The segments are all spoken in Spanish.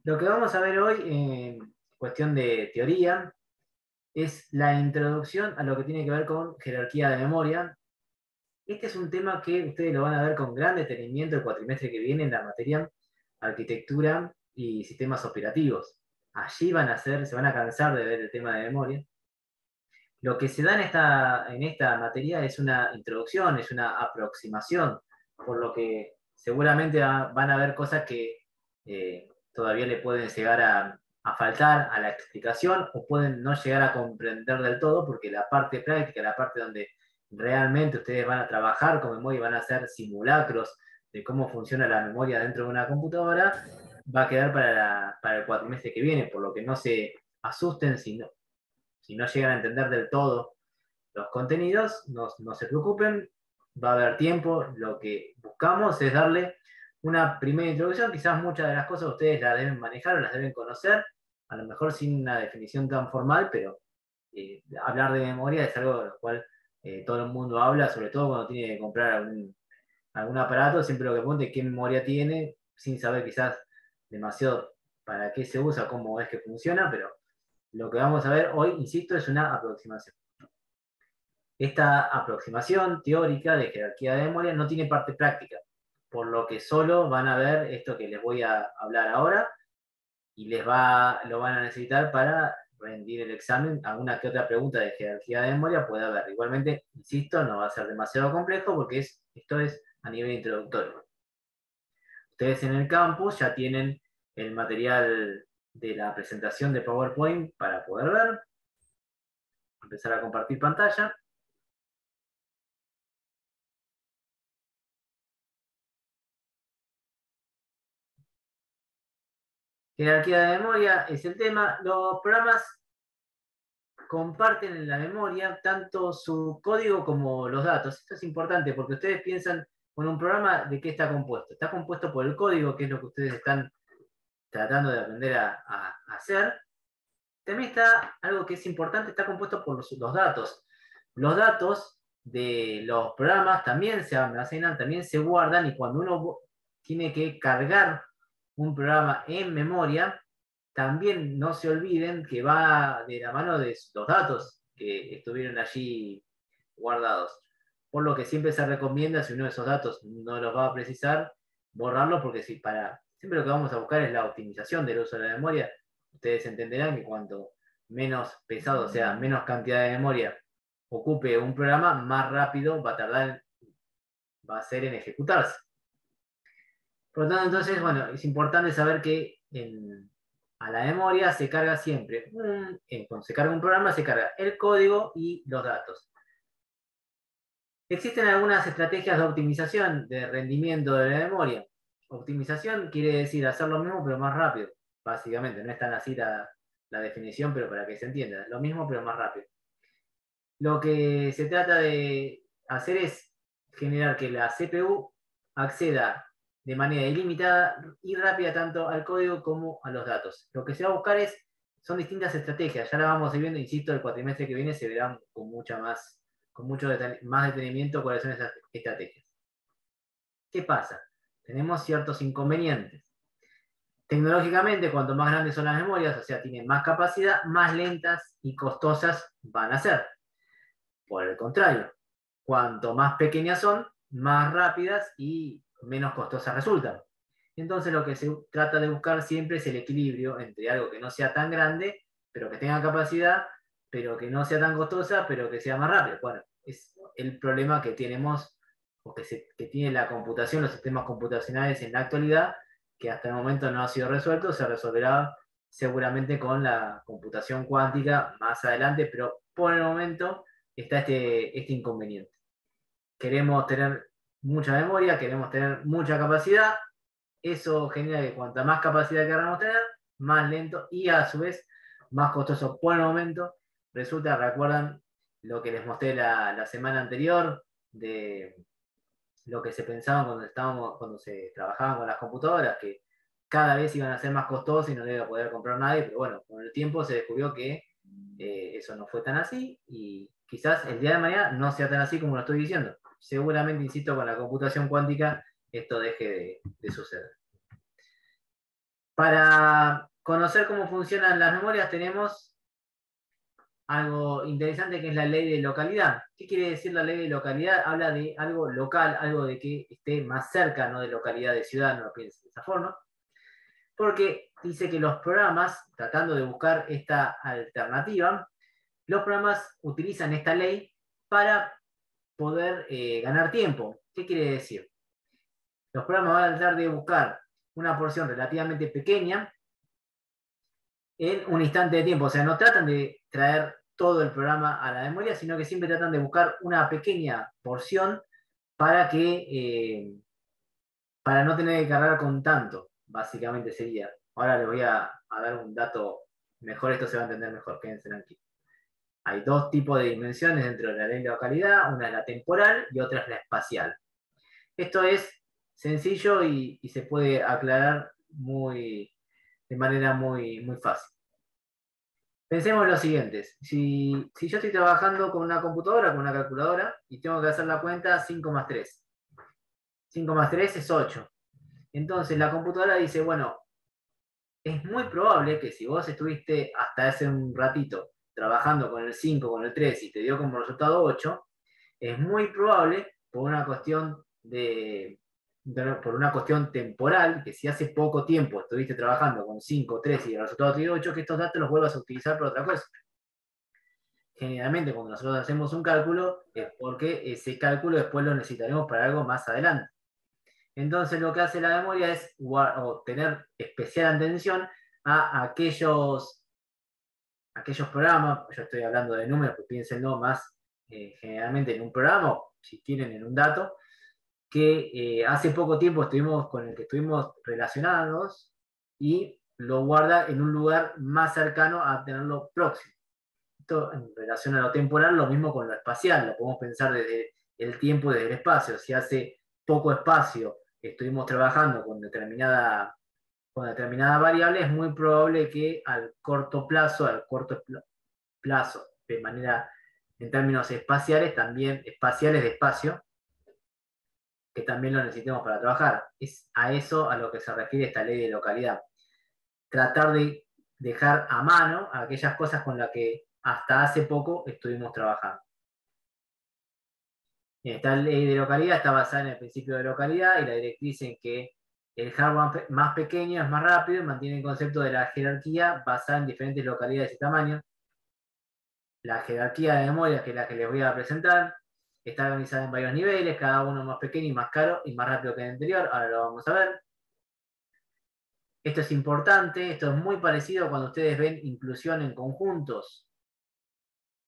Lo que vamos a ver hoy en cuestión de teoría es la introducción a lo que tiene que ver con jerarquía de memoria. Este es un tema que ustedes lo van a ver con gran detenimiento el cuatrimestre que viene en la materia arquitectura y sistemas operativos. Allí se van a cansar de ver el tema de memoria. Lo que se da en esta materia es una introducción, es una aproximación, por lo que seguramente van a haber cosas que todavía le pueden llegar a faltar a la explicación o pueden no llegar a comprender del todo, porque la parte práctica, la parte donde realmente ustedes van a trabajar con memoria y van a hacer simulacros de cómo funciona la memoria dentro de una computadora, va a quedar para el cuatrimestre que viene, por lo que no se asusten si no llegan a entender del todo los contenidos, no se preocupen, va a haber tiempo. Lo que buscamos es darle una primera introducción. Quizás muchas de las cosas ustedes las deben manejar o las deben conocer, a lo mejor sin una definición tan formal, pero hablar de memoria es algo de lo cual todo el mundo habla, sobre todo cuando tiene que comprar algún aparato, siempre lo que pregunta es qué memoria tiene, sin saber quizás demasiado para qué se usa, cómo es que funciona, pero lo que vamos a ver hoy, insisto, es una aproximación. Esta aproximación teórica de jerarquía de memoria no tiene parte práctica, por lo que solo van a ver esto que les voy a hablar ahora y lo van a necesitar para rendir el examen. Alguna que otra pregunta de jerarquía de memoria puede haber. Igualmente, insisto, no va a ser demasiado complejo porque esto es a nivel introductorio. Ustedes en el campus ya tienen el material de la presentación de PowerPoint para poder ver. Empezar a compartir pantalla. Jerarquía de memoria es el tema. Los programas comparten en la memoria tanto su código como los datos. Esto es importante porque ustedes piensan, con un programa, ¿de qué está compuesto? Está compuesto por el código, que es lo que ustedes están tratando de aprender a hacer. También está algo que es importante, está compuesto por los datos. Los datos de los programas también se almacenan, también se guardan, y cuando uno tiene que cargar un programa en memoria, también no se olviden que va de la mano de los datos que estuvieron allí guardados. Por lo que siempre se recomienda, si uno de esos datos no los va a precisar, borrarlos, porque siempre lo que vamos a buscar es la optimización del uso de la memoria. Ustedes entenderán que cuanto menos pesado, o sea, menos cantidad de memoria ocupe un programa, más rápido va a ser en ejecutarse. Por lo tanto, entonces, bueno, es importante saber que a la memoria se carga siempre, cuando se carga un programa, se carga el código y los datos. Existen algunas estrategias de optimización de rendimiento de la memoria. Optimización quiere decir hacer lo mismo pero más rápido, básicamente. No es tan así la definición, pero para que se entienda. Lo mismo pero más rápido. Lo que se trata de hacer es generar que la CPU acceda de manera ilimitada y rápida tanto al código como a los datos. Lo que se va a buscar son distintas estrategias. Ya la vamos a ir viendo, insisto, el cuatrimestre que viene se verán con mucho más detenimiento cuáles son esas estrategias. ¿Qué pasa? Tenemos ciertos inconvenientes. Tecnológicamente, cuanto más grandes son las memorias, o sea, tienen más capacidad, más lentas y costosas van a ser. Por el contrario, cuanto más pequeñas son, más rápidas y menos costosas resultan. Entonces lo que se trata de buscar siempre es el equilibrio entre algo que no sea tan grande, pero que tenga capacidad, pero que no sea tan costosa, pero que sea más rápido. Bueno, es el problema que tenemos, o que tiene la computación, los sistemas computacionales en la actualidad, que hasta el momento no ha sido resuelto, se resolverá seguramente con la computación cuántica más adelante, pero por el momento está este inconveniente. Queremos tener mucha memoria, queremos tener mucha capacidad, eso genera que cuanta más capacidad queramos tener, más lento y a su vez más costoso por el momento. Recuerdan lo que les mostré la semana anterior de lo que se pensaba cuando se trabajaban con las computadoras, que cada vez iban a ser más costosas y no le iba a poder comprar nadie, pero bueno, con el tiempo se descubrió que eso no fue tan así y quizás el día de mañana no sea tan así como lo estoy diciendo. Seguramente, insisto, con la computación cuántica esto deje de suceder. Para conocer cómo funcionan las memorias tenemos algo interesante que es la ley de localidad. ¿Qué quiere decir la ley de localidad? Habla de algo local, algo de que esté más cerca, no de localidad de ciudad, no lo piensen de esa forma, porque dice que los programas, tratando de buscar esta alternativa, los programas utilizan esta ley para poder ganar tiempo. ¿Qué quiere decir? Los programas van a tratar de buscar una porción relativamente pequeña en un instante de tiempo. O sea, no tratan de traer todo el programa a la memoria, sino que siempre tratan de buscar una pequeña porción para para no tener que cargar con tanto, básicamente sería. Ahora les voy a dar un dato mejor, esto se va a entender mejor, quédense aquí. Hay dos tipos de dimensiones dentro de la ley de localidad, una es la temporal y otra es la espacial. Esto es sencillo y se puede aclarar de manera muy fácil. Pensemos en lo siguiente, si yo estoy trabajando con una computadora, con una calculadora, y tengo que hacer la cuenta 5 más 3. 5 más 3 es 8. Entonces la computadora dice, bueno, es muy probable que si vos estuviste hasta hace un ratito trabajando con el 5, con el 3 y te dio como resultado 8, es muy probable por una cuestión temporal, que si hace poco tiempo estuviste trabajando con 5, 3 y el resultado te dio 8, que estos datos los vuelvas a utilizar para otra cosa. Generalmente cuando nosotros hacemos un cálculo es porque ese cálculo después lo necesitaremos para algo más adelante. Entonces lo que hace la memoria es tener especial atención a aquellos programas, yo estoy hablando de números, pues piénsenlo más generalmente en un programa, o si quieren en un dato, que hace poco tiempo con el que estuvimos relacionados y lo guarda en un lugar más cercano a tenerlo próximo. Esto en relación a lo temporal, lo mismo con lo espacial, lo podemos pensar desde el tiempo y desde el espacio. Si hace poco espacio estuvimos trabajando con determinada variable, es muy probable que al corto plazo de manera, en términos espaciales, también espaciales de espacio, que también lo necesitemos para trabajar. Es a eso a lo que se refiere esta ley de localidad. Tratar de dejar a mano aquellas cosas con las que hasta hace poco estuvimos trabajando. Esta ley de localidad está basada en el principio de localidad y la directriz en que el hardware más pequeño es más rápido y mantiene el concepto de la jerarquía basada en diferentes localidades y tamaños. La jerarquía de memoria, que es la que les voy a presentar, está organizada en varios niveles, cada uno más pequeño y más caro y más rápido que el anterior. Ahora lo vamos a ver. Esto es importante, esto es muy parecido cuando ustedes ven inclusión en conjuntos.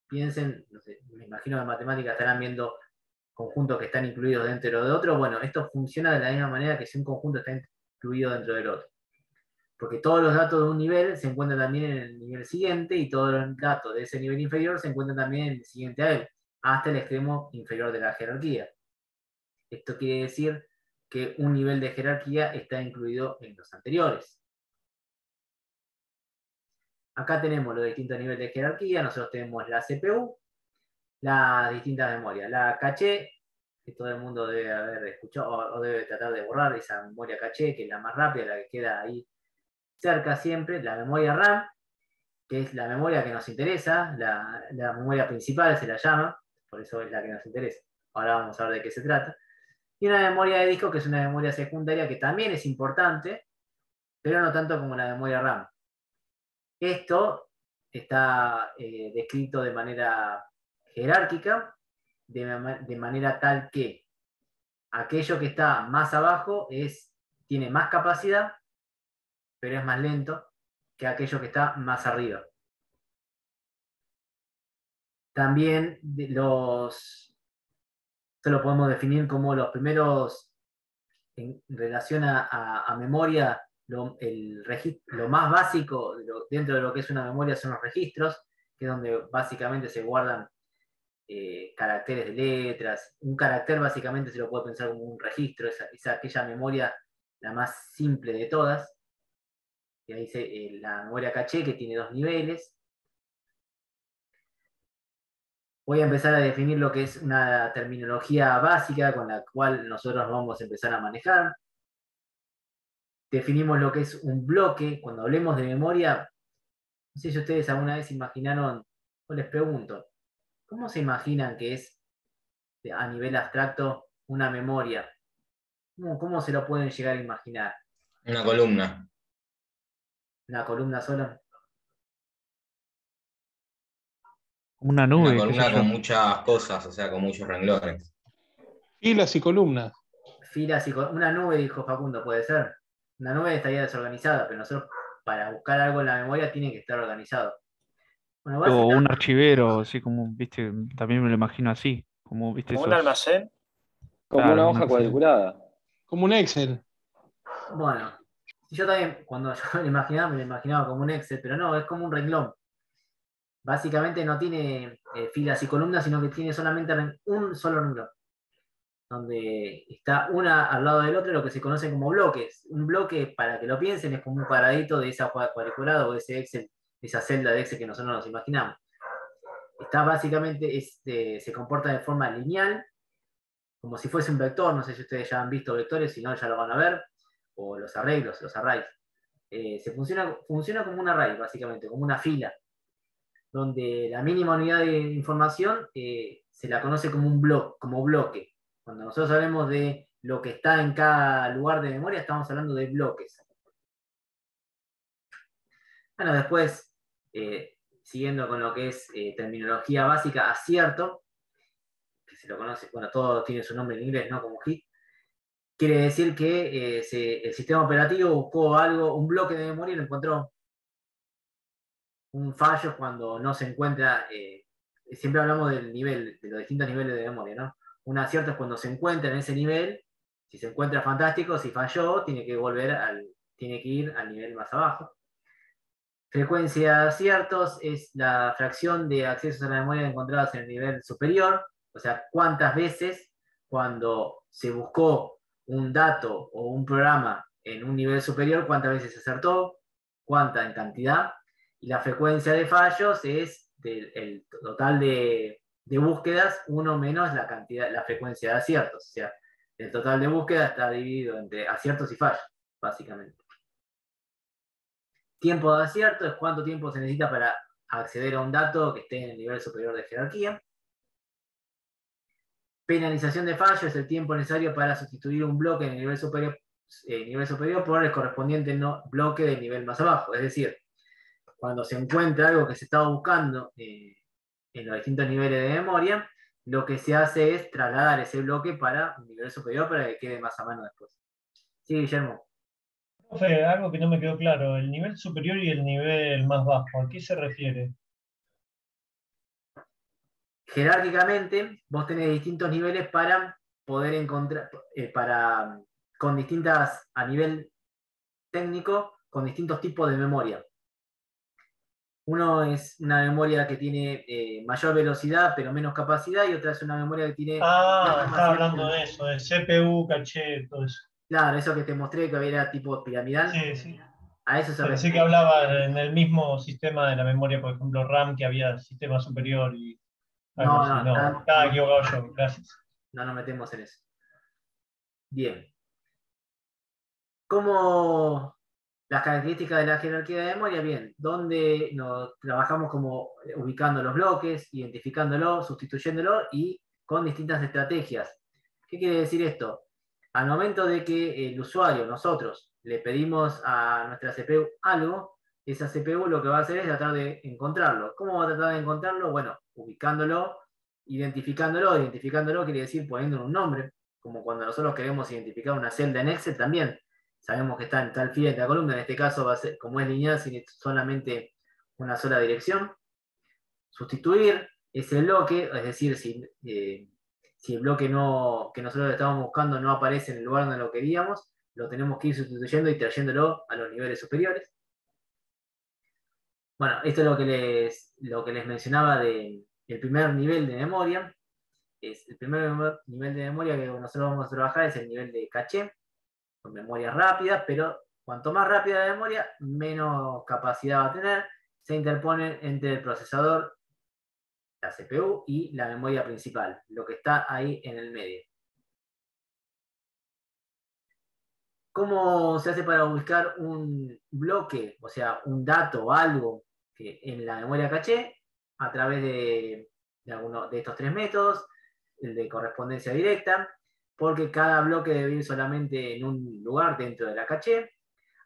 Piensen, no sé, me imagino que en matemáticas estarán viendo conjuntos que están incluidos dentro de otro. Bueno, esto funciona de la misma manera que si un conjunto está incluido dentro del otro. Porque todos los datos de un nivel se encuentran también en el nivel siguiente y todos los datos de ese nivel inferior se encuentran también en el siguiente a él, hasta el extremo inferior de la jerarquía. Esto quiere decir que un nivel de jerarquía está incluido en los anteriores. Acá tenemos los distintos niveles de jerarquía, nosotros tenemos la CPU, las distintas memorias, la caché, que todo el mundo debe haber escuchado o debe tratar de borrar, esa memoria caché, que es la más rápida, la que queda ahí cerca siempre, la memoria RAM, que es la memoria que nos interesa, la memoria principal se la llama, por eso es la que nos interesa. Ahora vamos a ver de qué se trata. Y una memoria de disco, que es una memoria secundaria, que también es importante, pero no tanto como la memoria RAM. Esto está descrito de manera jerárquica, de manera tal que aquello que está más abajo tiene más capacidad, pero es más lento que aquello que está más arriba. También esto lo podemos definir como los primeros, en relación a memoria, lo más básico dentro de lo que es una memoria son los registros, que es donde básicamente se guardan caracteres de letras. Un carácter básicamente se lo puede pensar como un registro, es aquella memoria la más simple de todas. Y ahí dice la memoria caché, que tiene dos niveles. Voy a empezar a definir lo que es una terminología básica con la cual nosotros vamos a empezar a manejar. definimos lo que es un bloque. Cuando hablemos de memoria, no sé si ustedes alguna vez imaginaron, o les pregunto, ¿cómo se imaginan que es a nivel abstracto una memoria? ¿Cómo se lo pueden llegar a imaginar? Una columna. ¿Una columna sola? Una Una nube, qué sé columna con yo. muchas cosas, o sea, con muchos renglones. Filas y columnas. Filas y una nube, dijo Facundo, puede ser. Una nube estaría desorganizada, pero nosotros para buscar algo en la memoria tiene que estar organizado. Bueno, O un básicamente, archivero, así como, viste, también me lo imagino así. Como, viste, Como un esos. almacén. Como Claro, una una hoja cosa así. cuadriculada. Como un Excel. bueno, yo también, cuando yo me lo imaginaba como un Excel, pero no, es como un renglón. Básicamente no tiene filas y columnas, sino que tiene solamente un solo renglón, donde está una al lado del otro, lo que se conoce como bloques. Un bloque, para que lo piensen, es como un paradito de esa hoja cuadriculada o de ese Excel, esa celda de Excel que nosotros nos imaginamos. Está básicamente, se comporta de forma lineal, como si fuese un vector. No sé si ustedes ya han visto vectores, si no ya lo van a ver, o los arreglos, los arrays. Funciona como un array, básicamente, como una fila, donde la mínima unidad de información se la conoce como un como bloque. Cuando nosotros hablemos de lo que está en cada lugar de memoria, estamos hablando de bloques. Bueno, después, siguiendo con lo que es terminología básica, acierto, que se lo conoce, bueno, todo tiene su nombre en inglés, ¿no? Como hit. Quiere decir que el sistema operativo buscó algo, un bloque de memoria y lo encontró. Un fallo cuando no se encuentra, siempre hablamos del nivel, de los distintos niveles de memoria, ¿no? Un acierto es cuando se encuentra en ese nivel. Si se encuentra fantástico, si falló, tiene que ir al nivel más abajo. Frecuencia de aciertos es la fracción de accesos a la memoria encontradas en el nivel superior, o sea, cuántas veces cuando se buscó un dato o un programa en un nivel superior, cuántas veces se acertó, cuánta en cantidad, y la frecuencia de fallos es el total de búsquedas, uno menos la cantidad, la frecuencia de aciertos, o sea, el total de búsquedas está dividido entre aciertos y fallos, básicamente. Tiempo de acierto es cuánto tiempo se necesita para acceder a un dato que esté en el nivel superior de jerarquía. Penalización de fallo es el tiempo necesario para sustituir un bloque en el nivel superior por el correspondiente bloque del nivel más abajo. Es decir, cuando se encuentra algo que se estaba buscando en los distintos niveles de memoria, lo que se hace es trasladar ese bloque para un nivel superior para que quede más a mano después. Sí, Guillermo. Profe, algo que no me quedó claro, el nivel superior y el nivel más bajo, ¿a qué se refiere? Jerárquicamente, vos tenés distintos niveles para poder encontrar, con distintas, a nivel técnico, con distintos tipos de memoria. Uno es una memoria que tiene mayor velocidad pero menos capacidad, y otra es una memoria que tiene... Estaba hablando de eso, de CPU, caché, todo eso. Claro, eso que te mostré que era tipo piramidal. Sí, sí. A eso se Pensé que refiere. hablaba en el mismo sistema de la memoria, por ejemplo, RAM, que había sistema superior y algo así. No, estaba equivocado yo, gracias. No nos metemos en eso. Bien. ¿Cómo las características de la jerarquía de memoria? Bien, donde nos trabajamos como ubicando los bloques, identificándolo, sustituyéndolo y con distintas estrategias. ¿Qué quiere decir esto? Al momento de que el usuario, nosotros, le pedimos a nuestra CPU algo, esa CPU lo que va a hacer es tratar de encontrarlo. ¿Cómo va a tratar de encontrarlo? Bueno, ubicándolo, identificándolo. Identificándolo quiere decir poniéndole un nombre, como cuando nosotros queremos identificar una celda en Excel también. Sabemos que está en tal fila y tal columna, en este caso va a ser, como es lineal, sin solamente una sola dirección. Sustituir ese bloque, es decir, si el bloque que nosotros estamos buscando no aparece en el lugar donde lo queríamos, lo tenemos que ir sustituyendo y trayéndolo a los niveles superiores. Bueno, esto es lo que les mencionaba del primer nivel de memoria. El primer nivel de memoria que nosotros vamos a trabajar es el nivel de caché, con memoria rápida, pero cuanto más rápida la memoria, menos capacidad va a tener. Se interpone entre el procesador, la CPU y la memoria principal, lo que está ahí en el medio. ¿Cómo se hace para ubicar un bloque, o sea, un dato o algo que en la memoria caché a través de alguno de estos tres métodos? El de correspondencia directa, porque cada bloque debe ir solamente en un lugar dentro de la caché.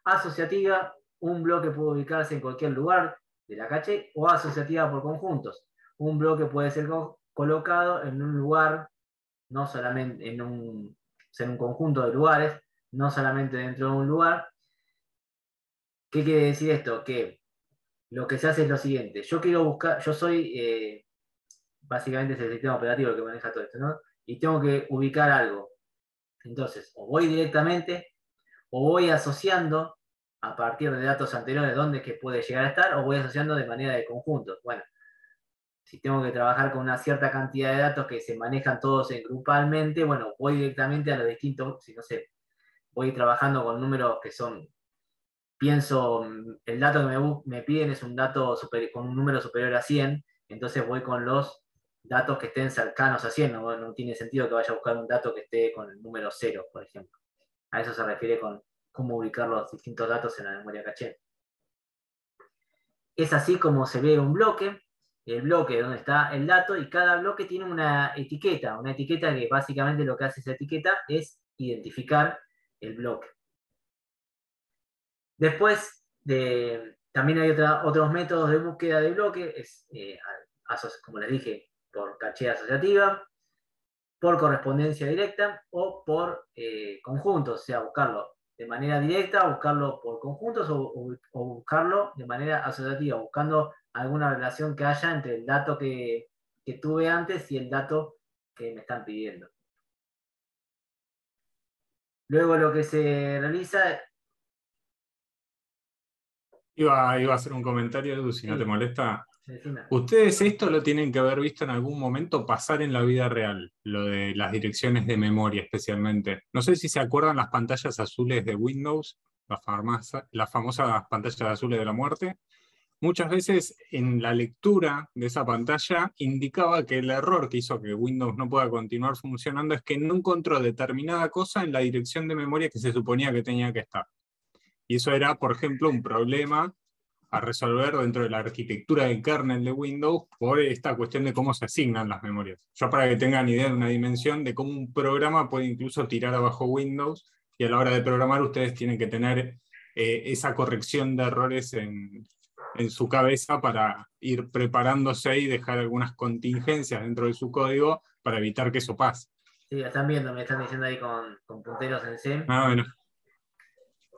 Asociativa, un bloque puede ubicarse en cualquier lugar de la caché, o asociativa por conjuntos. Un bloque puede ser colocado en un lugar, no solamente en un conjunto de lugares, no solamente dentro de un lugar. ¿Qué quiere decir esto? Que lo que se hace es lo siguiente. Yo quiero buscar, yo soy, básicamente es el sistema operativo el que maneja todo esto, ¿no? Y tengo que ubicar algo. Entonces, o voy directamente, o voy asociando a partir de datos anteriores dónde es que puede llegar a estar, o voy asociando de manera de conjuntos. Bueno, si tengo que trabajar con una cierta cantidad de datos que se manejan todos grupalmente, bueno, voy directamente a los distintos, si no sé, voy trabajando con números que son, pienso, el dato que me piden es un dato con un número superior a 100, entonces voy con los datos que estén cercanos a 100, no tiene sentido que vaya a buscar un dato que esté con el número 0, por ejemplo. A eso se refiere con cómo ubicar los distintos datos en la memoria caché. Es así como se ve un bloque, el bloque donde está el dato, y cada bloque tiene una etiqueta que básicamente lo que hace esa etiqueta es identificar el bloque. Después, también hay otros métodos de búsqueda de bloque, como les dije, por caché asociativa, por correspondencia directa o por conjuntos, o sea, buscarlo de manera directa, buscarlo por conjuntos o buscarlo de manera asociativa, buscando alguna relación que haya entre el dato que tuve antes y el dato que me están pidiendo. Luego lo que se realiza... Iba a hacer un comentario, Edu, si Sí. no te molesta. Decime. Ustedes esto lo tienen que haber visto en algún momento pasar en la vida real, lo de las direcciones de memoria especialmente. No sé si se acuerdan las pantallas azules de Windows, las famosas pantallas azules de la muerte. Muchas veces en la lectura de esa pantalla indicaba que el error que hizo que Windows no pueda continuar funcionando es que no encontró determinada cosa en la dirección de memoria que se suponía que tenía que estar. Y eso era, por ejemplo, un problema a resolver dentro de la arquitectura del kernel de Windows por esta cuestión de cómo se asignan las memorias. Yo para que tengan idea de una dimensión de cómo un programa puede incluso tirar abajo Windows, y a la hora de programar ustedes tienen que tener esa corrección de errores en su cabeza para ir preparándose y dejar algunas contingencias dentro de su código para evitar que eso pase. Sí, lo están viendo, me están diciendo ahí con punteros en C. Ah, bueno.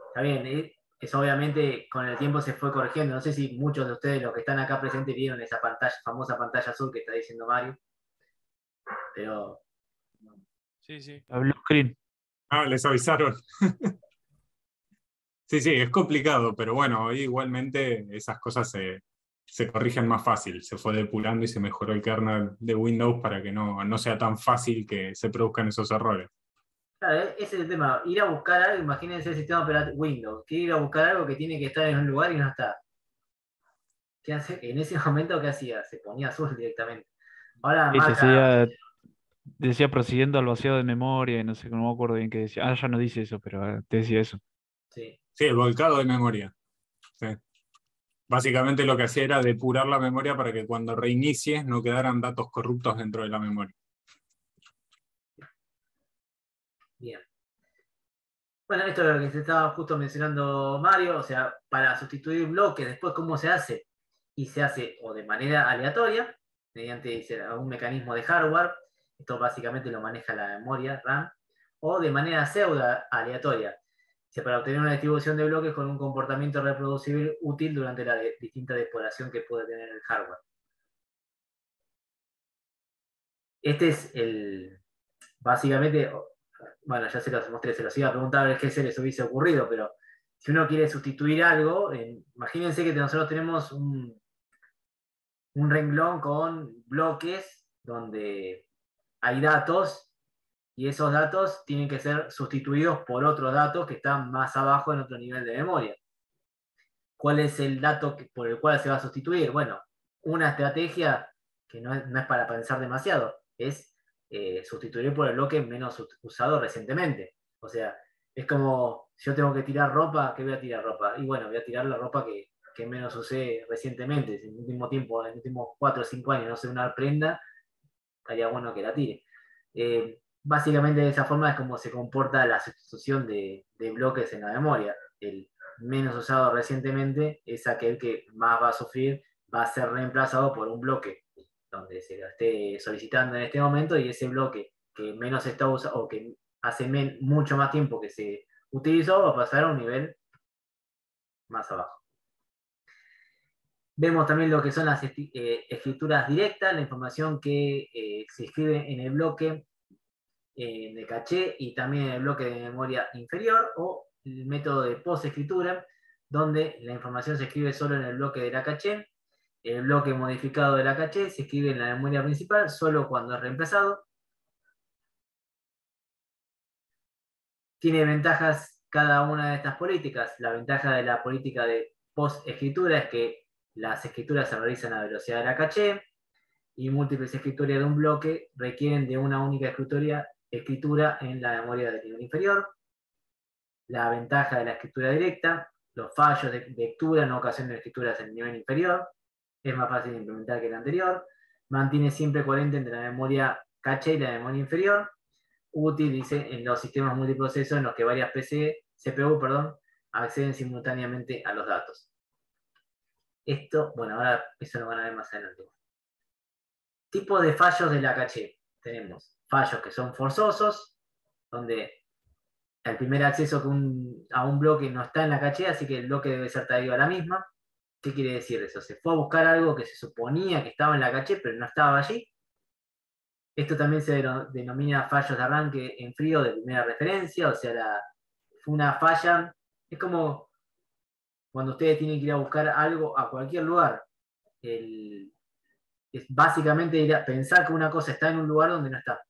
Está bien, eso obviamente con el tiempo se fue corrigiendo. No sé si muchos de ustedes, los que están acá presentes, vieron esa famosa pantalla azul que está diciendo Mario. Pero... Sí. La blue screen. Ah, les avisaron. Sí, es complicado, pero bueno, hoy igualmente esas cosas se corrigen más fácil. Se fue depurando y se mejoró el kernel de Windows para que no sea tan fácil que se produzcan esos errores. Claro, ese es el tema. Ir a buscar algo, imagínense el sistema operativo Windows, que ir a buscar algo que tiene que estar en un lugar y no está. ¿Qué hace? En ese momento, ¿qué hacía? Se ponía azul directamente. Ahora marca... Decía procediendo al vaciado de memoria y no sé, no me acuerdo bien qué decía. Ah, ya no dice eso, pero te decía eso. Sí, el volcado de memoria. Sí. Básicamente lo que hacía era depurar la memoria para que cuando reinicies no quedaran datos corruptos dentro de la memoria. bien. Bueno, esto es lo que se estaba justo mencionando Mario, o sea, para sustituir bloques, después cómo se hace. Y se hace o de manera aleatoria, mediante algún mecanismo de hardware, esto básicamente lo maneja la memoria RAM, o de manera pseudo aleatoria, para obtener una distribución de bloques con un comportamiento reproducible útil durante la distinta depuración que puede tener el hardware. Este es básicamente, bueno, ya se los mostré, se los iba a preguntar a ver qué se les hubiese ocurrido, pero si uno quiere sustituir algo, imagínense que nosotros tenemos un renglón con bloques donde hay datos y esos datos tienen que ser sustituidos por otros datos que están más abajo en otro nivel de memoria. ¿Cuál es el dato por el cual se va a sustituir? Bueno, una estrategia que no es para pensar demasiado, es sustituir por el bloque menos usado recientemente. O sea, Es como, si yo tengo que tirar ropa, ¿qué voy a tirar ropa? Y bueno, voy a tirar la ropa que menos usé recientemente. Si en el último tiempo, en los últimos 4 o 5 años no sé una prenda, estaría bueno que la tire. Básicamente de esa forma es como se comporta la sustitución de bloques en la memoria. El menos usado recientemente es aquel que más va a sufrir, va a ser reemplazado por un bloque donde se lo esté solicitando en este momento, y ese bloque que menos está usado o que hace mucho más tiempo que se utilizó va a pasar a un nivel más abajo. Vemos también lo que son las escrituras directas, la información que se escribe en el bloque de caché y también en el bloque de memoria inferior, o el método de posescritura, donde la información se escribe solo en el bloque de la caché. El bloque modificado de la caché se escribe en la memoria principal solo cuando es reemplazado. Tiene ventajas cada una de estas políticas. La ventaja de la política de post-escritura es que las escrituras se realizan a velocidad de la caché, y múltiples escrituras de un bloque requieren de una única escritura en la memoria del nivel inferior. La ventaja de la escritura directa: los fallos de lectura no ocasionan escrituras en el nivel inferior, es más fácil de implementar que el anterior, mantiene siempre coherente entre la memoria caché y la memoria inferior. Útil, dice, en los sistemas multiprocesos en los que varias CPU acceden simultáneamente a los datos. Esto, bueno, ahora eso lo van a ver más adelante. Tipo de fallos de la caché. Tenemos fallos que son forzosos, donde el primer acceso a un bloque no está en la caché, así que el bloque debe ser traído a la misma. ¿Qué quiere decir eso? Se fue a buscar algo que se suponía que estaba en la caché, pero no estaba allí. Esto también se denomina fallos de arranque en frío de primera referencia, o sea, fue una falla. Es como cuando ustedes tienen que ir a buscar algo a cualquier lugar. Es básicamente pensar que una cosa está en un lugar donde no está.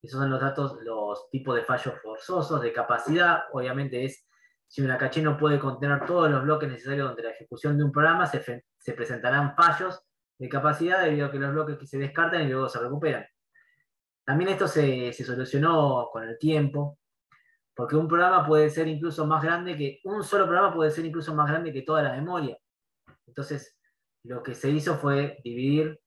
Esos son los datos, los tipos de fallos forzosos. De capacidad, obviamente, es si una caché no puede contener todos los bloques necesarios durante la ejecución de un programa, se presentarán fallos de capacidad debido a que los bloques que se descartan y luego se recuperan. También esto se solucionó con el tiempo, porque un programa puede ser incluso más grande un solo programa puede ser incluso más grande que toda la memoria. Entonces, lo que se hizo fue dividir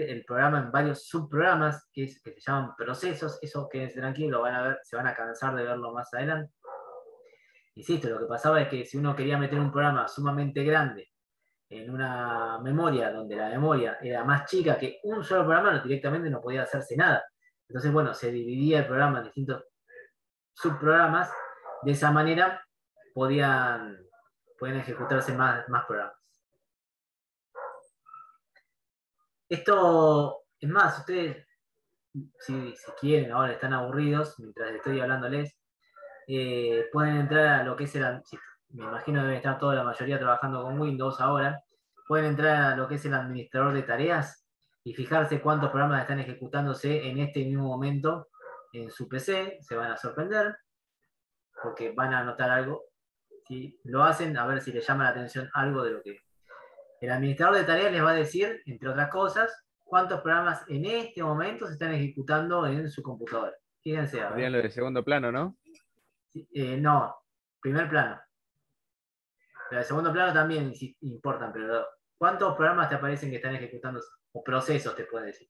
el programa en varios subprogramas que se llaman procesos. Eso, quédense tranquilos, van a ver, se van a cansar de verlo más adelante. Insisto, lo que pasaba es que si uno quería meter un programa sumamente grande en una memoria donde la memoria era más chica que un solo programa, directamente no podía hacerse nada. Entonces, bueno, se dividía el programa en distintos subprogramas. De esa manera podían ejecutarse más programas. Esto, es más, ustedes, si quieren, ahora están aburridos, mientras estoy hablándoles, pueden entrar a lo que es me imagino que deben estar toda la mayoría trabajando con Windows ahora, pueden entrar a lo que es el administrador de tareas y fijarse cuántos programas están ejecutándose en este mismo momento en su PC. Se van a sorprender, porque van a notar algo. Si lo hacen, a ver si les llama la atención algo de lo que... El administrador de tareas les va a decir, entre otras cosas, cuántos programas en este momento se están ejecutando en su computadora. Fíjense. Serían lo de segundo plano, ¿no? No, primer plano. Pero el segundo plano también importan, pero ¿cuántos programas te aparecen que están ejecutando? O procesos, te puede decir.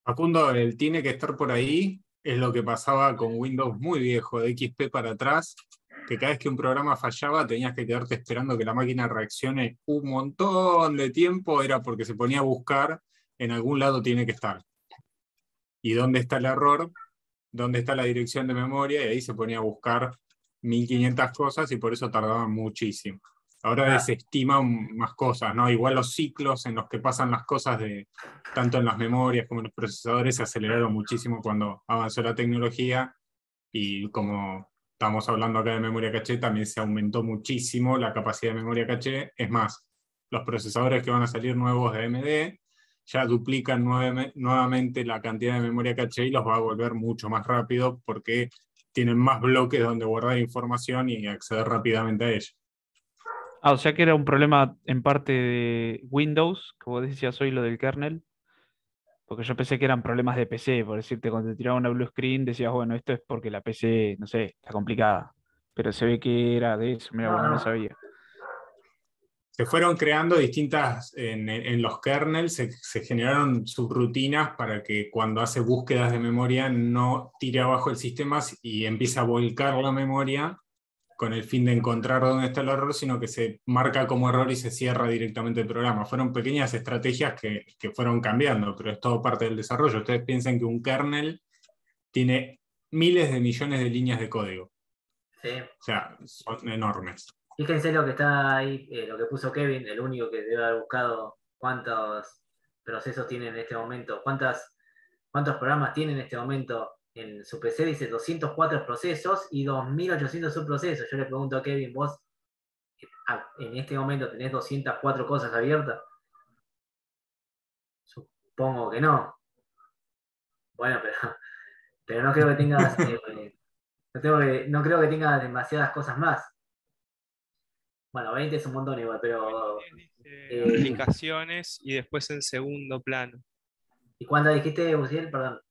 Facundo, el tiene que estar por ahí. Es lo que pasaba con Windows muy viejo, de XP para atrás, que cada vez que un programa fallaba tenías que quedarte esperando que la máquina reaccione un montón de tiempo. Era porque se ponía a buscar, en algún lado tiene que estar. ¿Y dónde está el error? ¿Dónde está la dirección de memoria? Y ahí se ponía a buscar 1500 cosas y por eso tardaba muchísimo. Ahora desestiman más cosas, ¿no? Igual los ciclos en los que pasan las cosas, tanto en las memorias como en los procesadores, se aceleraron muchísimo cuando avanzó la tecnología, y como estamos hablando acá de memoria caché, también se aumentó muchísimo la capacidad de memoria caché. Es más, los procesadores que van a salir nuevos de AMD ya duplican nuevamente la cantidad de memoria caché y los va a volver mucho más rápido porque tienen más bloques donde guardar información y acceder rápidamente a ella. O sea que era un problema en parte de Windows, como decías hoy, lo del kernel. Porque yo pensé que eran problemas de PC, por decirte, cuando te tiraba una blue screen decías, bueno, esto es porque la PC, no sé, está complicada. Pero se ve que era de eso, mira, No, bueno, no no. sabía. Se fueron creando distintas, en los kernels se generaron subrutinas para que cuando hace búsquedas de memoria no tire abajo el sistema y empiece a volcar la memoria con el fin de encontrar dónde está el error, sino que se marca como error y se cierra directamente el programa. Fueron pequeñas estrategias que fueron cambiando, pero es todo parte del desarrollo. Ustedes piensan que un kernel tiene miles de millones de líneas de código. Sí. O sea, son enormes. Fíjense lo que está ahí, lo que puso Kevin, el único que debe haber buscado cuántos procesos tiene en este momento, cuántos programas tiene en este momento en su PC. Dice 204 procesos y 2800 subprocesos. Yo le pregunto a Kevin, vos en este momento tenés 204 cosas abiertas. Supongo que no. Bueno, pero no creo que tengas, no creo que tengas demasiadas cosas más. Bueno, 20 es un montón igual, pero... Dice aplicaciones y después en segundo plano. ¿Y cuántas dijiste, Uciel? Perdón.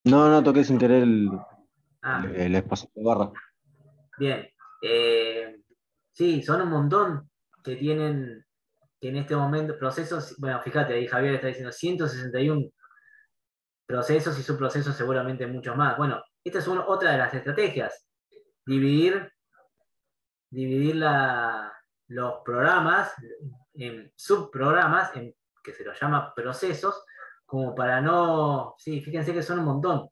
No, toqué sin querer Ah, el espacio de barra. bien. Sí, son un montón que tienen que en este momento procesos, bueno, fíjate, ahí Javier está diciendo 161 procesos y subprocesos seguramente muchos más. Bueno, esta es otra de las estrategias, dividir los programas en subprogramas, que se los llama procesos, como para no... Sí, fíjense que son un montón.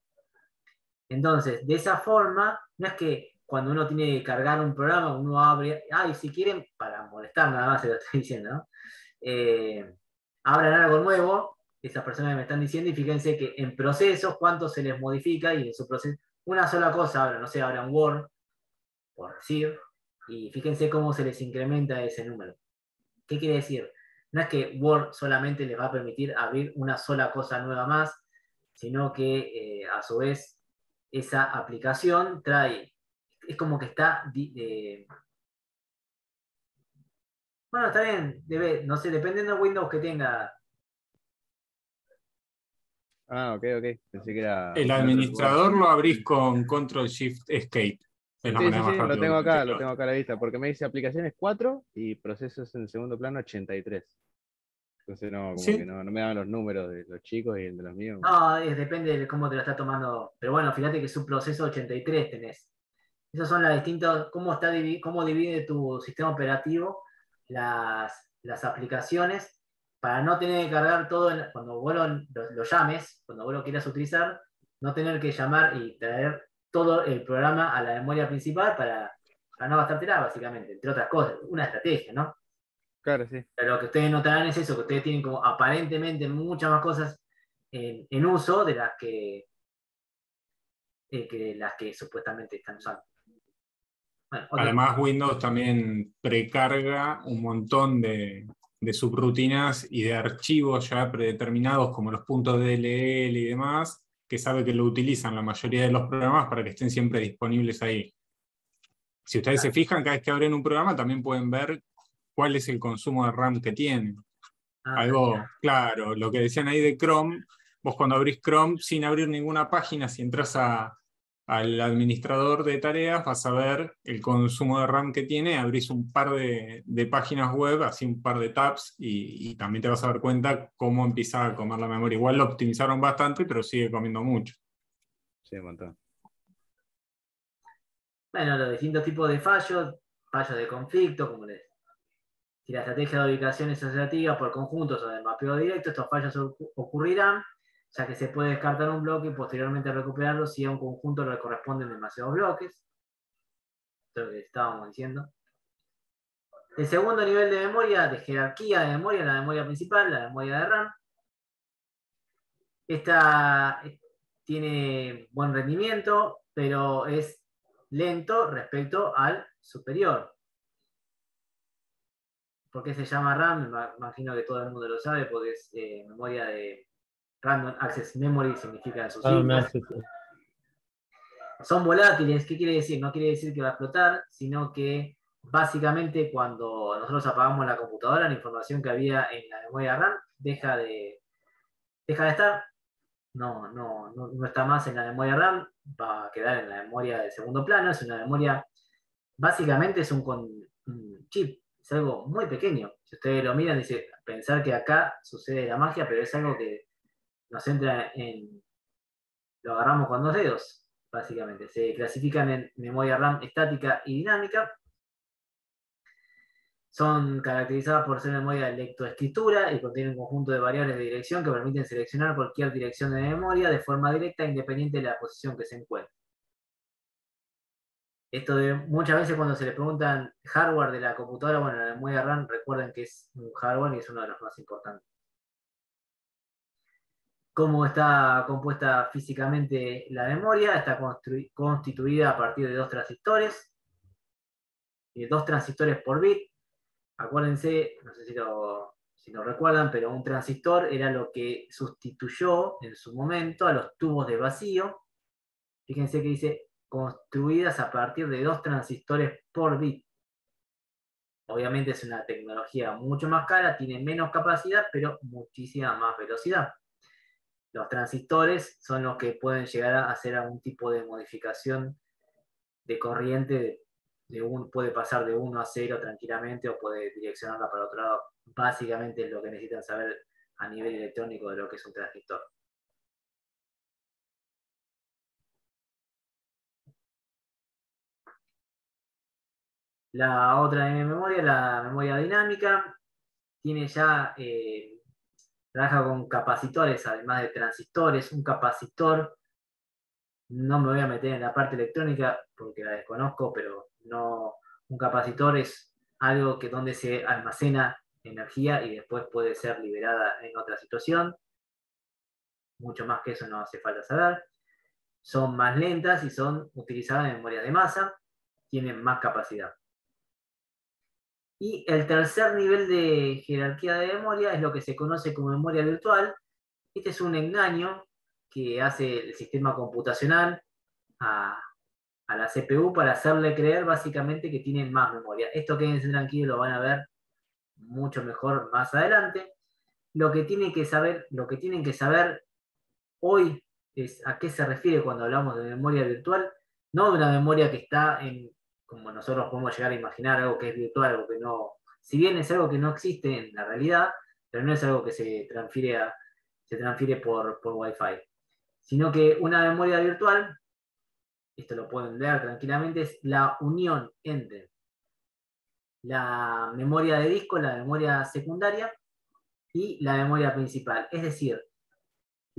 Entonces, de esa forma, no es que cuando uno tiene que cargar un programa, uno abre... y si quieren, para molestar nada más se lo estoy diciendo, ¿no? Abran algo nuevo, esas personas que me están diciendo, y fíjense que en procesos, cuánto se les modifica, y en su proceso, una sola cosa, ahora, no sé, abran Word, por decir, y fíjense cómo se les incrementa ese número. ¿Qué quiere decir? No es que Word solamente les va a permitir abrir una sola cosa nueva más, sino que a su vez esa aplicación trae, es como que está, bueno, está bien, no sé, dependiendo de Windows que tenga. Ok. Pensé que era. El administrador lo abrís con Control Shift Escape. Es la manera más Lo rápida tengo de acá, utilizarlo. a la vista, porque me dice aplicaciones 4 y procesos en segundo plano 83. Entonces no, como Sí. que no me daban los números de los chicos y el de los míos. No, depende de cómo te lo está tomando. Pero bueno, fíjate que subproceso 83 tenés. Esas son las distintas, cómo divide tu sistema operativo las aplicaciones para no tener que cargar todo, cuando vos lo llames, cuando vos lo quieras utilizar, no tener que llamar y traer todo el programa a la memoria principal para no gastártela, básicamente, entre otras cosas. Una estrategia, ¿no? Claro, sí. Pero lo que ustedes notarán es eso, que ustedes tienen como aparentemente muchas más cosas en uso de las que supuestamente están usando. Bueno, Además, Windows también precarga un montón de subrutinas y de archivos ya predeterminados, como los puntos DLL y demás, que sabe que lo utilizan la mayoría de los programas para que estén siempre disponibles ahí. Si ustedes se fijan, cada vez que abren un programa también pueden ver cuál es el consumo de RAM que tienen. Algo claro, lo que decían ahí de Chrome, vos cuando abrís Chrome sin abrir ninguna página, si entras al administrador de tareas, vas a ver el consumo de RAM que tiene, abrís un par de páginas web, así un par de tabs, y también te vas a dar cuenta cómo empieza a comer la memoria. Igual lo optimizaron bastante, pero sigue comiendo mucho. Sí, un montón. Bueno, los distintos tipos de fallos de conflicto, como si la estrategia de ubicación es asociativa por conjuntos o de mapeo directo, estos fallos ocurrirán, ya que se puede descartar un bloque y posteriormente recuperarlo si a un conjunto le corresponden demasiados bloques. Esto es lo que estábamos diciendo. El segundo nivel de memoria, de jerarquía de memoria, la memoria principal, la memoria de RAM. Esta tiene buen rendimiento, pero es lento respecto al superior. ¿Por qué se llama RAM? Me imagino que todo el mundo lo sabe, porque es memoria de Random Access Memory, significa en sus siglas. Son volátiles. ¿Qué quiere decir? No quiere decir que va a explotar, sino que básicamente cuando nosotros apagamos la computadora, la información que había en la memoria RAM deja de estar. No está más en la memoria RAM, va a quedar en la memoria de segundo plano. Es una memoria, básicamente es un chip, es algo muy pequeño. Si ustedes lo miran, dice, pensar que acá sucede la magia, pero es algo que nos entra lo agarramos con 2 dedos, básicamente. Se clasifican en memoria RAM estática y dinámica. Son caracterizadas por ser memoria de lectoescritura y contienen un conjunto de variables de dirección que permiten seleccionar cualquier dirección de memoria de forma directa, independiente de la posición que se encuentre. Esto de muchas veces cuando se le preguntan hardware de la computadora, bueno, la memoria RAM, recuerden que es un hardware y es uno de los más importantes. ¿Cómo está compuesta físicamente la memoria? Está constituida a partir de 2 transistores, y 2 transistores por bit. Acuérdense, no sé si lo recuerdan, pero un transistor era lo que sustituyó en su momento a los tubos de vacío. Fíjense que dice construidas a partir de 2 transistores por bit. Obviamente es una tecnología mucho más cara, tiene menos capacidad, pero muchísima más velocidad. Los transistores son los que pueden llegar a hacer algún tipo de modificación de corriente, puede pasar de 1 a 0 tranquilamente o puede direccionarla para otro lado. Básicamente es lo que necesitan saber a nivel electrónico de lo que es un transistor. La otra memoria, la memoria dinámica, tiene ya, trabaja con capacitores, además de transistores. Un capacitor, no me voy a meter en la parte electrónica porque la desconozco, pero no, un capacitor es algo que donde se almacena energía y después puede ser liberada en otra situación. Mucho más que eso no hace falta saber. Son más lentas y son utilizadas en memoria de masa, tienen más capacidad. Y el tercer nivel de jerarquía de memoria es lo que se conoce como memoria virtual. Este es un engaño que hace el sistema computacional a la CPU para hacerle creer básicamente que tienen más memoria. Esto, quédense tranquilos, lo van a ver mucho mejor más adelante. Lo que tienen que saber hoy es a qué se refiere cuando hablamos de memoria virtual. No de una memoria que está como nosotros podemos llegar a imaginar, algo que es virtual, algo que no, si bien es algo que no existe en la realidad, pero no es algo que se transfiere por Wi-Fi. Sino que una memoria virtual, esto lo pueden ver tranquilamente, es la unión entre la memoria de disco, la memoria secundaria y la memoria principal. Es decir,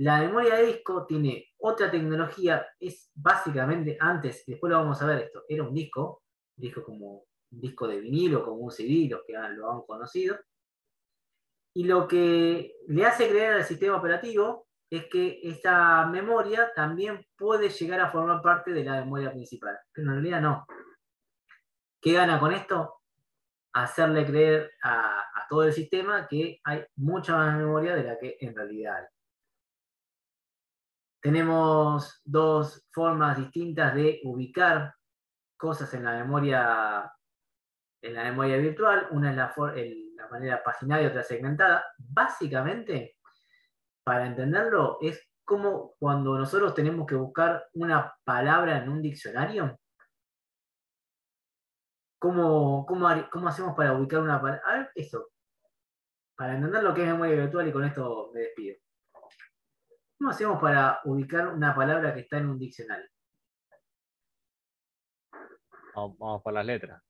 la memoria de disco tiene otra tecnología, es básicamente, antes, y después lo vamos a ver esto, era un disco como un disco de vinilo, como un CD, los que lo han conocido. Y lo que le hace creer al sistema operativo es que esta memoria también puede llegar a formar parte de la memoria principal, pero en realidad no. ¿Qué gana con esto? Hacerle creer a todo el sistema que hay mucha más memoria de la que en realidad hay. Tenemos 2 formas distintas de ubicar cosas en la memoria virtual. Una es la manera paginaria y otra segmentada. Básicamente, para entenderlo, es como cuando nosotros tenemos que buscar una palabra en un diccionario. ¿Cómo hacemos para ubicar una palabra? A ver, eso. Para entender lo que es memoria virtual, y con esto me despido. ¿Cómo hacemos para ubicar una palabra que está en un diccionario? Vamos por las letras.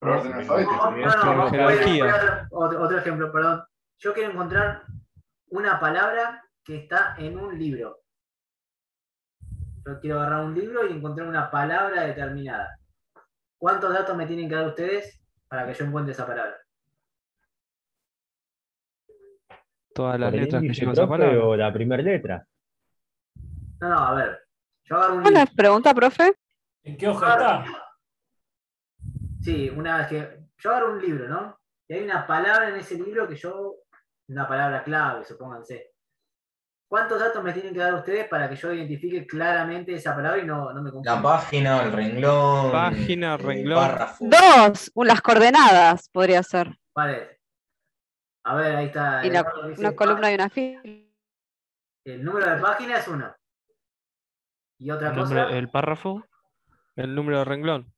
¿Por orden alfabético? Por jerarquía. Otro ejemplo, perdón. Yo quiero encontrar una palabra que está en un libro. Yo quiero agarrar un libro y encontrar una palabra determinada. ¿Cuántos datos me tienen que dar ustedes para que yo encuentre esa palabra? Todas las ¿Por el letras que índice, lleva esa profe, palabra. o la primera letra? No, a ver. Yo agarro un Buena libro. pregunta, profe. ¿En qué hoja está? Sí, una vez que yo agarro un libro, ¿no? Y hay una palabra en ese libro una palabra clave, supónganse. ¿Cuántos datos me tienen que dar ustedes para que yo identifique claramente esa palabra y no me confunda? La página, el renglón, Página, el renglón. párrafo. 2, las coordenadas podría ser. Vale. A ver, ahí está. Y Eduardo dice, una columna y una fila. el número de página es 1. Y otra cosa, El párrafo. El número de renglón.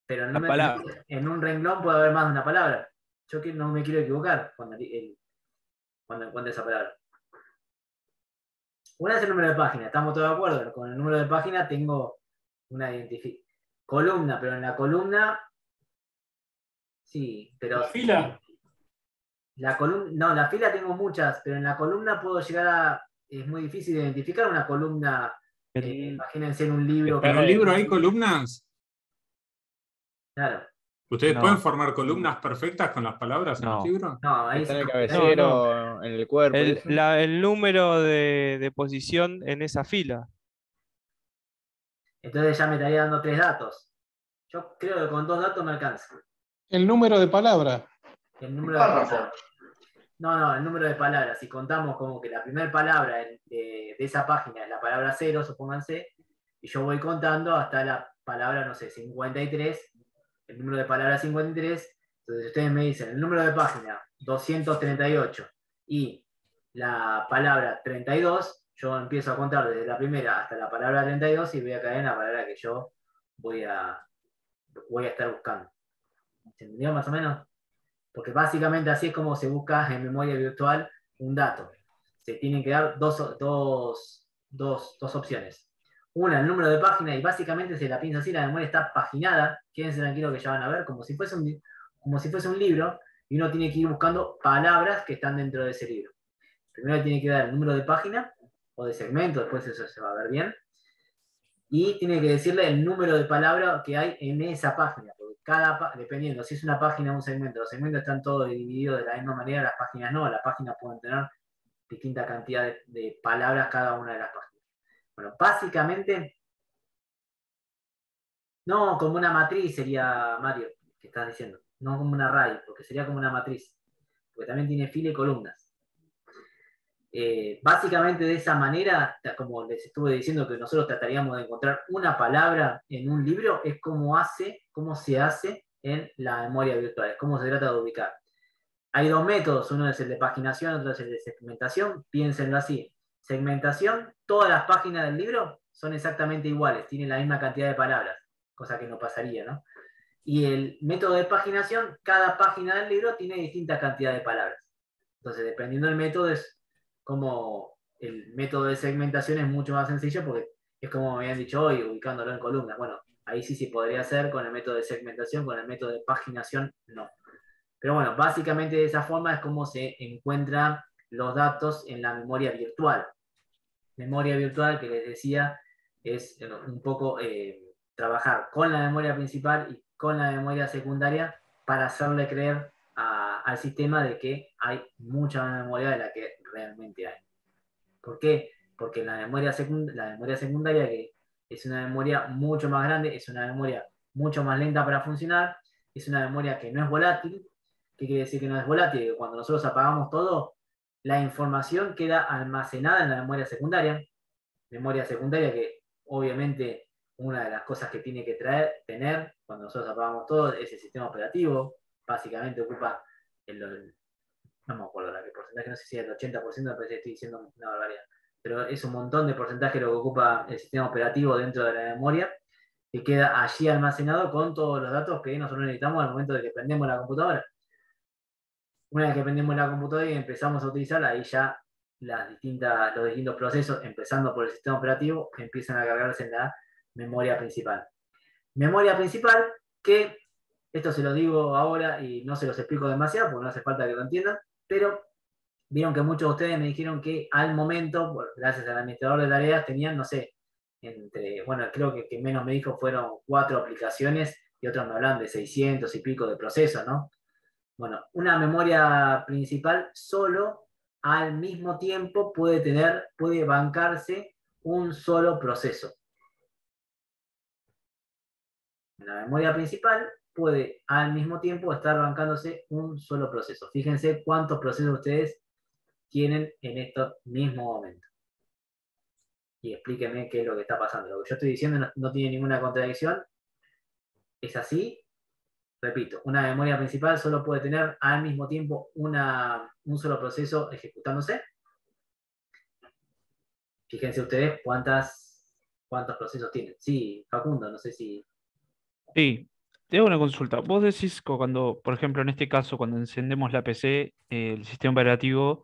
pero La palabra. en un renglón puede haber más de una palabra. Yo no me quiero equivocar cuando encuentre esa palabra. Una es el número de página, estamos todos de acuerdo. Con el número de página tengo una columna, pero en la columna. Sí, pero. ¿La fila? La columna, no, la fila tengo muchas, pero en la columna puedo llegar a. Es muy difícil identificar una columna. Imagínense en un libro. ¿En un libro hay columnas? Claro. ¿Ustedes No. pueden formar columnas perfectas con las palabras en No. los libros? No, ahí Está en sí. el cabecero, en el cuerpo. y eso. El número de posición en esa fila. Entonces ya me estaría dando 3 datos. Yo creo que con 2 datos me alcanza. El número de palabra. El número de palabras. No, el número de palabras. Si contamos como que la primera palabra de esa página es la palabra 0, supónganse, y yo voy contando hasta la palabra, no sé, 53, el número de palabras 53, entonces ustedes me dicen el número de página 238 y la palabra 32, yo empiezo a contar desde la primera hasta la palabra 32 y voy a caer en la palabra que yo voy a estar buscando. ¿Se entendió más o menos? Porque básicamente así es como se busca en memoria virtual un dato. Se tienen que dar dos opciones. Una, el número de página, y básicamente se la piensa así, la memoria está paginada, quédense tranquilos que ya van a ver, como si fuese un libro, y uno tiene que ir buscando palabras que están dentro de ese libro. Primero tiene que dar el número de página, o de segmento, después eso se va a ver bien, y tiene que decirle el número de palabras que hay en esa página, porque dependiendo, si es una página o un segmento, los segmentos están todos divididos de la misma manera, las páginas no, las páginas pueden tener distinta cantidad de palabras cada una de las páginas. Bueno, básicamente, no como una matriz sería, Mario, que estás diciendo, no como una array, porque sería como una matriz, porque también tiene fila y columnas. Básicamente de esa manera, como les estuve diciendo que nosotros trataríamos de encontrar una palabra en un libro, es cómo se hace en la memoria virtual, es cómo se trata de ubicar. Hay 2 métodos, uno es el de paginación, otro es el de segmentación, piénsenlo así. Segmentación, todas las páginas del libro son exactamente iguales, tienen la misma cantidad de palabras, cosa que no pasaría, ¿no? Y el método de paginación, cada página del libro tiene distinta cantidad de palabras. Entonces, dependiendo del método, es como el método de segmentación es mucho más sencillo porque es como me habían dicho hoy, ubicándolo en columnas. Bueno, ahí sí se podría hacer con el método de segmentación, con el método de paginación no. Pero bueno, básicamente de esa forma es como se encuentran los datos en la memoria virtual. Memoria virtual, que les decía, es un poco trabajar con la memoria principal y con la memoria secundaria para hacerle creer al sistema de que hay mucha más memoria de la que realmente hay. ¿Por qué? Porque la memoria secundaria, que es una memoria mucho más grande, es una memoria mucho más lenta para funcionar, es una memoria que no es volátil. ¿Qué quiere decir que no es volátil? Que cuando nosotros apagamos todo, la información queda almacenada en la memoria secundaria que obviamente una de las cosas que tiene que tener cuando nosotros apagamos todo es el sistema operativo. Básicamente ocupa no me acuerdo qué porcentaje, no sé si es el 80%, me parece que estoy diciendo una barbaridad, pero es un montón de porcentaje lo que ocupa el sistema operativo dentro de la memoria, que queda allí almacenado con todos los datos que nosotros necesitamos al momento de que prendemos la computadora. Una vez que prendemos la computadora y empezamos a utilizarla, ahí ya los distintos procesos, empezando por el sistema operativo, empiezan a cargarse en la memoria principal. Memoria principal que, esto se lo digo ahora y no se los explico demasiado porque no hace falta que lo entiendan, pero vieron que muchos de ustedes me dijeron que al momento, gracias al administrador de tareas, tenían, no sé, creo que menos me dijo fueron 4 aplicaciones y otros me hablan de 600 y pico de procesos, ¿no? Bueno, una memoria principal solo al mismo tiempo puede bancarse un solo proceso. La memoria principal puede al mismo tiempo estar bancándose un solo proceso. Fíjense cuántos procesos ustedes tienen en estos mismos momentos. y explíqueme qué es lo que está pasando. Lo que yo estoy diciendo no tiene ninguna contradicción, es así. Repito, una memoria principal solo puede tener al mismo tiempo un solo proceso ejecutándose. Fíjense ustedes cuántos procesos tienen. Sí, Facundo, no sé si... Sí, te hago una consulta. Vos decís que cuando, por ejemplo, en este caso, cuando encendemos la PC, el sistema operativo,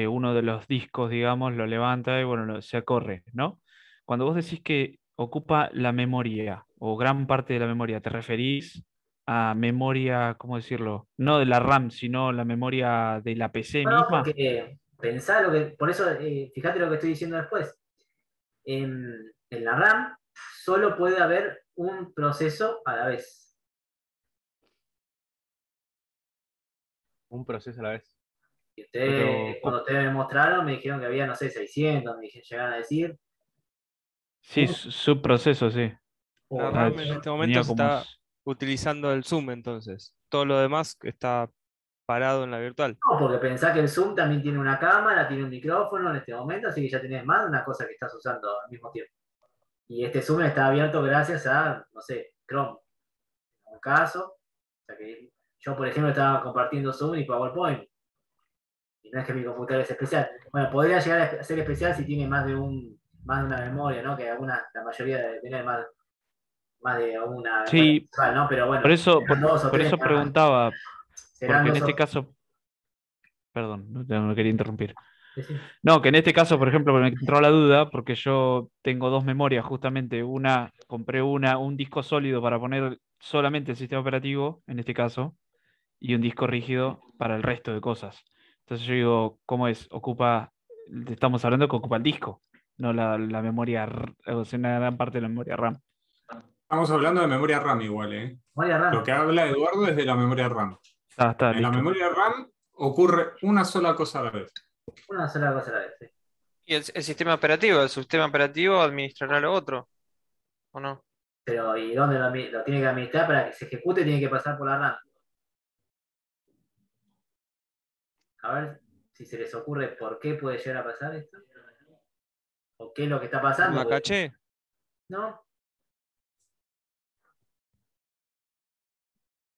uno de los discos, digamos, lo levanta y bueno, se corre, ¿no? Cuando vos decís que ocupa la memoria o gran parte de la memoria, ¿te referís a memoria, cómo decirlo? No de la RAM, sino la memoria de la PC No, misma. porque pensá lo que... Por eso, fíjate lo que estoy diciendo después. En la RAM solo puede haber un proceso a la vez. Un proceso a la vez. Y Pero, cuando ustedes me mostraron, me dijeron que había, no sé, 600, llegaron a decir. sí, subproceso, sí. La Oh, RAM Ah, en este momento tenía como... está utilizando el Zoom entonces. Todo lo demás está parado en la virtual. no, porque pensá que el Zoom también tiene una cámara, tiene un micrófono en este momento, así que ya tenés más de una cosa que estás usando al mismo tiempo. Y este Zoom está abierto gracias a, no sé, Chrome, en un caso. O sea que yo, por ejemplo, estaba compartiendo Zoom y PowerPoint. Y no es que mi computadora es especial. Bueno, podría llegar a ser especial si tiene más de una memoria, ¿no? Que la mayoría debe tener más de una memoria Sí, principal, ¿no? Pero bueno, por eso, serán dos o por tres eso nada más. preguntaba, Serán porque en dos este o caso, perdón, no quería interrumpir. sí. No, que en este caso, por ejemplo, me entró la duda porque yo tengo dos memorias, justamente compré un disco sólido para poner solamente el sistema operativo, en este caso, y un disco rígido para el resto de cosas. Entonces yo digo, ¿cómo es? Estamos hablando que ocupa el disco, no la memoria, o sea, una gran parte de la memoria RAM. Estamos hablando de memoria RAM igual, ¿eh? Memoria RAM. Lo que habla Eduardo es de la memoria RAM. Está, En la listo. memoria RAM ocurre una sola cosa a la vez. Una sola cosa a la vez, sí. Y el sistema operativo administrará lo otro, ¿o no? Pero, ¿y dónde lo tiene que administrar para que se ejecute? Tiene que pasar por la RAM. A ver si se les ocurre por qué puede llegar a pasar esto. ¿O qué es lo que está ¿Por pasando? la caché? ¿No?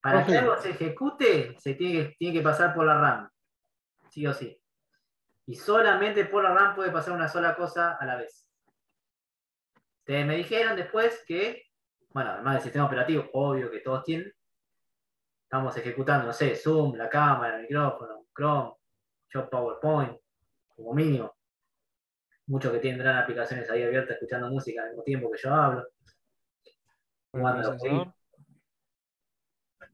Para que algo se ejecute, se tiene que pasar por la RAM. Sí o sí. Y solamente por la RAM puede pasar una sola cosa a la vez. Ustedes me dijeron después que, bueno, además del sistema operativo, obvio que todos tienen, estamos ejecutando, no sé, Zoom, la cámara, el micrófono, Chrome, yo PowerPoint, como mínimo. Muchos que tendrán aplicaciones ahí abiertas escuchando música al mismo tiempo que yo hablo. ¿Con el Jugando a los procesador? jueguitos.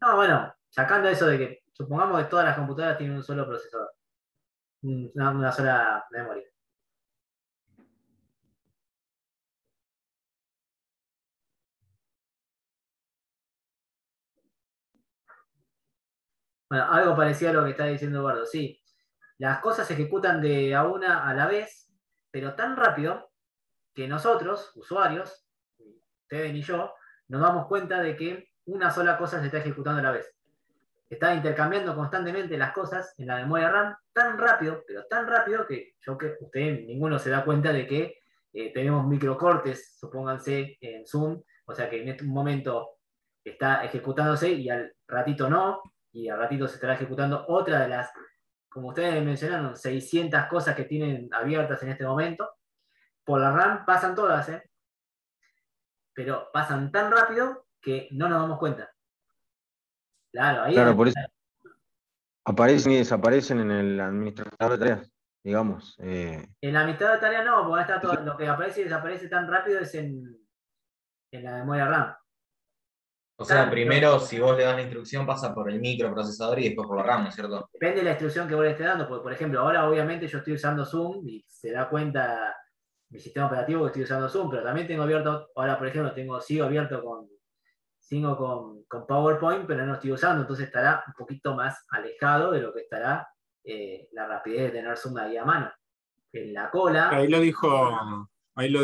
No, bueno, sacando eso de que supongamos que todas las computadoras tienen un solo procesador, una sola memoria. Bueno, algo parecido a lo que está diciendo Eduardo, sí. Las cosas se ejecutan de a una a la vez, pero tan rápido que nosotros, usuarios, ustedes y yo, nos damos cuenta de que una sola cosa se está ejecutando a la vez. Está intercambiando constantemente las cosas en la memoria RAM tan rápido, pero tan rápido que usted ninguno se da cuenta de que tenemos microcortes, supónganse, en Zoom, o sea que en este momento está ejecutándose y al ratito no, y al ratito se estará ejecutando otra de las, como ustedes mencionaron, 600 cosas que tienen abiertas en este momento. Por la RAM pasan todas, pero pasan tan rápido que no nos damos cuenta. Claro, ahí Claro, por eso aparecen y desaparecen en el administrador de tareas, digamos. en la mitad de tarea no, porque está todo, lo que aparece y desaparece tan rápido es en la memoria RAM. O sea, primero, si vos le das la instrucción, pasa por el microprocesador y después por la RAM, ¿no es cierto? Depende de la instrucción que vos le estés dando, porque por ejemplo, ahora obviamente yo estoy usando Zoom y se da cuenta mi sistema operativo que estoy usando Zoom, pero también tengo abierto, ahora por ejemplo, sigo abierto con PowerPoint, pero no lo estoy usando, entonces estará un poquito más alejado de lo que estará la rapidez de tener Zoom ahí a mano. En la cola. Ahí lo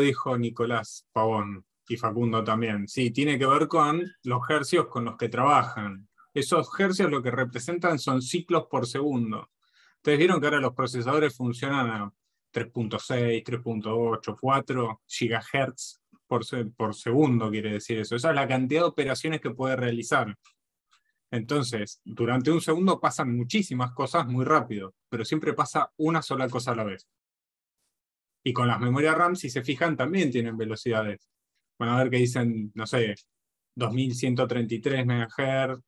dijo Nicolás Pavón y Facundo también. Sí, tiene que ver con los hercios con los que trabajan. Esos hercios lo que representan son ciclos por segundo. Ustedes vieron que ahora los procesadores funcionan 3.6, 3.8, 4 GHz por segundo, quiere decir eso. Esa es la cantidad de operaciones que puede realizar. Entonces, durante un segundo pasan muchísimas cosas muy rápido, pero siempre pasa una sola cosa a la vez. Y con las memorias RAM, si se fijan, también tienen velocidades. Van a ver que dicen, no sé, 2133 MHz,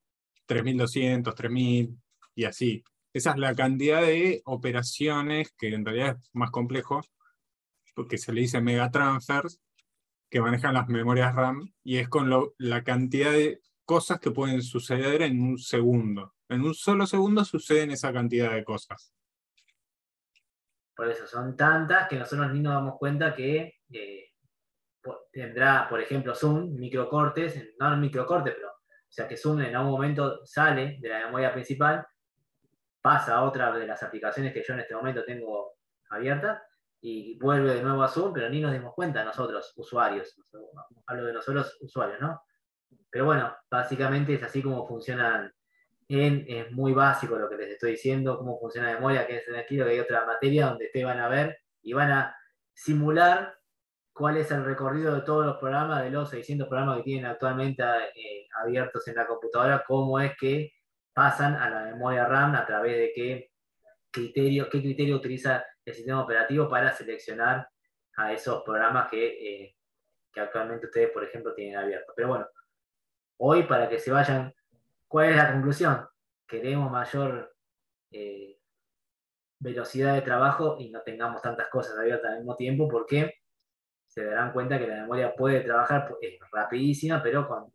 3200, 3000 y así. Esa es la cantidad de operaciones, que en realidad es más complejo, porque se le dice megatransfers, que manejan las memorias RAM, y es con la cantidad de cosas que pueden suceder en un segundo. En un solo segundo suceden esa cantidad de cosas. Por eso son tantas que nosotros ni nos damos cuenta que tendrá, por ejemplo, Zoom, microcortes, no microcorte, pero, o sea que Zoom en algún momento sale de la memoria principal, pasa a otra de las aplicaciones que yo en este momento tengo abiertas y vuelve de nuevo a Zoom, pero ni nos dimos cuenta nosotros, usuarios. Hablo de nosotros, usuarios, ¿no? Pero bueno, básicamente es así como funcionan. Es muy básico lo que les estoy diciendo, cómo funciona la memoria, que es tranquilo, que hay otra materia donde ustedes van a ver y van a simular cuál es el recorrido de todos los programas, de los 600 programas que tienen actualmente abiertos en la computadora, cómo es que pasan a la memoria RAM, a través de qué criterio utiliza el sistema operativo para seleccionar a esos programas que actualmente ustedes, por ejemplo, tienen abiertos. Pero bueno, hoy para que se vayan, ¿cuál es la conclusión? Queremos mayor velocidad de trabajo y no tengamos tantas cosas abiertas al mismo tiempo, porque se darán cuenta que la memoria puede trabajar, es rapidísima, pero cuanto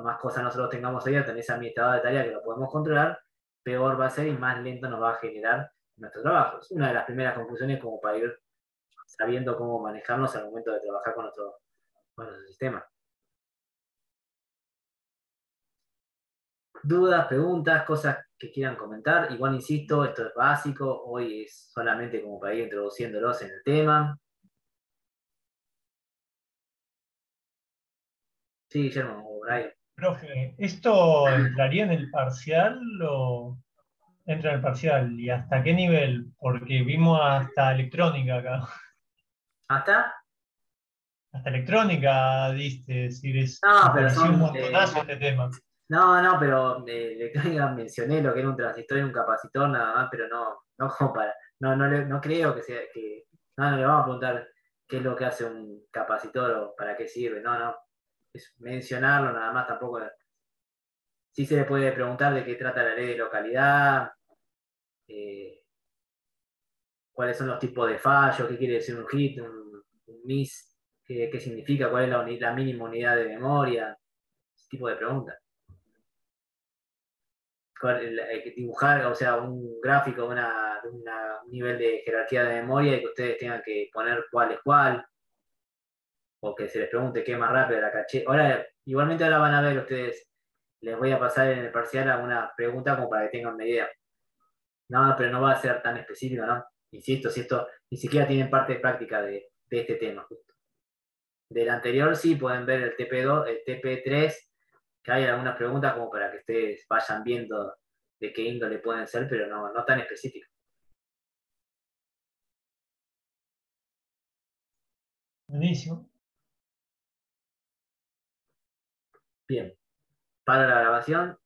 más cosas nosotros tengamos abiertas en ese administrador de tareas que lo podemos controlar, peor va a ser y más lento nos va a generar nuestro trabajo. Es una de las primeras conclusiones como para ir sabiendo cómo manejarnos al momento de trabajar con nuestro sistema. Dudas, preguntas, cosas que quieran comentar. Igual insisto, esto es básico, hoy es solamente como para ir introduciéndolos en el tema. Sí, Guillermo, o Brian. Profe, ¿esto entraría en el parcial o entra en el parcial? ¿Y hasta qué nivel? Porque vimos hasta electrónica acá. ¿Hasta? Hasta electrónica diste, es decir, No, me pero pareció un son. montonazo este tema. No, pero electrónica mencioné lo que era un transistor y un capacitor nada más, pero no como para. No creo que sea. No le vamos a preguntar qué es lo que hace un capacitor o para qué sirve. No. Es mencionarlo nada más, tampoco. Sí se le puede preguntar de qué trata la ley de localidad, cuáles son los tipos de fallos, qué quiere decir un hit, un miss, qué significa, cuál es la mínima unidad de memoria, ese tipo de preguntas. Dibujar, o sea, un gráfico de un nivel de jerarquía de memoria y que ustedes tengan que poner cuál es cuál, o que se les pregunte qué es más rápido la caché. Igualmente ahora van a ver ustedes, les voy a pasar en el parcial alguna pregunta como para que tengan una idea. No, pero no va a ser tan específico, ¿no? Insisto, si esto ni siquiera tienen parte de práctica de este tema, justo. Del anterior sí pueden ver el TP2, el TP3, que hay algunas preguntas como para que ustedes vayan viendo de qué índole pueden ser, pero no tan específico. Buenísimo. Bien, para la grabación.